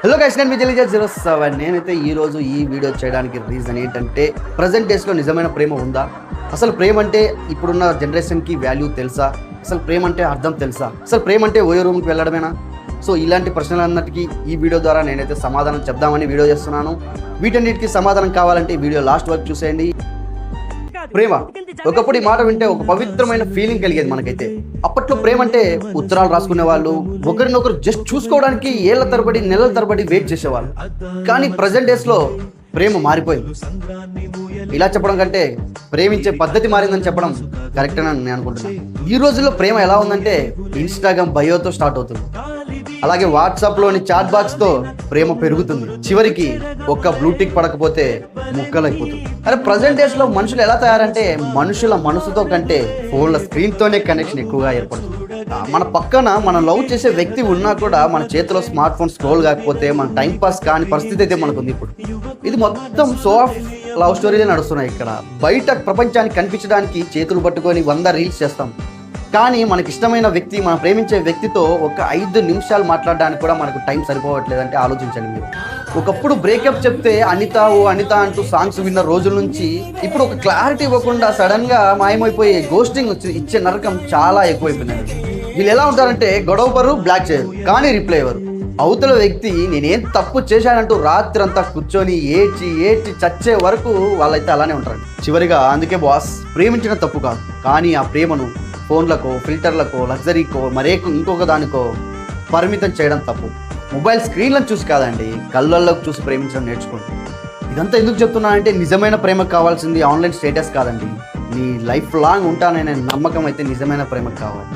Hello guys, నేను మీ Jelly07. నేనైతే ఈరోజు ఈ వీడియో చేయడానికి రీజన్ ఏంటంటే, ప్రజెంట్ డేస్లో నిజమైన ప్రేమ ఉందా? అసలు ప్రేమ అంటే ఇప్పుడున్న జనరేషన్కి వాల్యూ తెలుసా? అసలు ప్రేమ అంటే అర్థం తెలుసా? అసలు ప్రేమ అంటే ఓయో రూమ్కి వెళ్ళడమేనా? సో ఇలాంటి ప్రశ్నలన్నిటికీ ఈ వీడియో ద్వారా నేనైతే సమాధానం చెప్దామని వీడియో చేస్తున్నాను. వీటన్నిటికీ సమాధానం కావాలంటే ఈ వీడియో లాస్ట్ వరకు చూసేయండి. ప్రేమ ఒకప్పుడు ఈ మాట వింటే ఒక పవిత్రమైన ఫీలింగ్ కలిగేది మనకైతే. అప్పట్లో ప్రేమ అంటే ఉత్తరాలు రాసుకునే వాళ్ళు, ఒకరినొకరు జస్ట్ చూసుకోవడానికి ఏళ్ల తరబడి నెలల తరబడి వెయిట్ చేసేవాళ్ళు. కానీ ప్రజెంట్ డేస్లో ప్రేమ మారిపోయింది. ఇలా చెప్పడం కంటే ప్రేమించే పద్ధతి మారిందని చెప్పడం కరెక్ట్ అని నేను అనుకుంటున్నాను. ఈ రోజుల్లో ప్రేమ ఎలా ఉందంటే, ఇన్స్టాగ్రామ్ బయోతో స్టార్ట్ అవుతుంది. అలాగే వాట్సాప్లోని చాట్ బాక్స్తో ప్రేమ పెరుగుతుంది. చివరికి ఒక్క బ్లూటిక్ పడకపోతే ముక్కలైపోతుంది. అరే ప్రజెంట్ డేస్లో మనుషులు ఎలా తయారంటే, మనుషుల మనసుతో కంటే ఫోన్ల స్క్రీన్తోనే కనెక్షన్ ఎక్కువగా ఏర్పడుతుంది. మన పక్కన మనం లవ్ చేసే వ్యక్తి ఉన్నా కూడా మన చేతిలో స్మార్ట్ ఫోన్ స్క్రోల్ కాకపోతే మన టైం పాస్ కాని పరిస్థితి అయితే మనకుంది ఇప్పుడు. ఇది మొత్తం సో ఆఫ్ లవ్ స్టోరీలే నడుస్తున్నాయి ఇక్కడ. బయట ప్రపంచానికి కనిపించడానికి చేతులు పట్టుకొని 100 రీల్స్ చేస్తాం. కానీ మనకి ఇష్టమైన వ్యక్తి, మనం ప్రేమించే వ్యక్తితో ఒక 5 నిమిషాలు మాట్లాడడానికి కూడా మనకు టైం సరిపోవట్లేదంటే ఆలోచించండి మీరు. ఒకప్పుడు బ్రేకప్ చెప్తే అనిత ఓ అనిత అంటూ సాంగ్స్ విన్న రోజుల నుంచి ఇప్పుడు ఒక క్లారిటీ ఇవ్వకుండా సడన్గా మాయమైపోయి గోస్టింగ్ ఇచ్చే నరకం చాలా ఎక్కువైపోయిందండి. వీళ్ళు ఎలా ఉంటారంటే, గొడవపరు, బ్లాక్ చేయరు, కానీ రిప్లై ఇవ్వరు. అవతల వ్యక్తి నేనేం తప్పు చేశానంటూ రాత్రంతా కూర్చొని ఏడ్చి చచ్చే వరకు వాళ్ళైతే అలానే ఉంటారు. చివరిగా అందుకే బాస్, ప్రేమించడం తప్పు కాదు, కానీ ఆ ప్రేమను ఫోన్లకో, ఫిల్టర్లకో, లగ్జరీకో, ఇంకొక దానికో పరిమితం చేయడం తప్పు. మొబైల్ స్క్రీన్లను చూసి కాదండి, కళ్ళల్లోకి చూసి ప్రేమించడం నేర్చుకోండి. ఇదంతా ఎందుకు చెప్తున్నానంటే, నిజమైన ప్రేమకు కావాల్సింది ఆన్లైన్ స్టేటస్ కాదండి, నీ లైఫ్ లాంగ్ ఉంటాననే నమ్మకం అయితే నిజమైన ప్రేమకు కావాలి.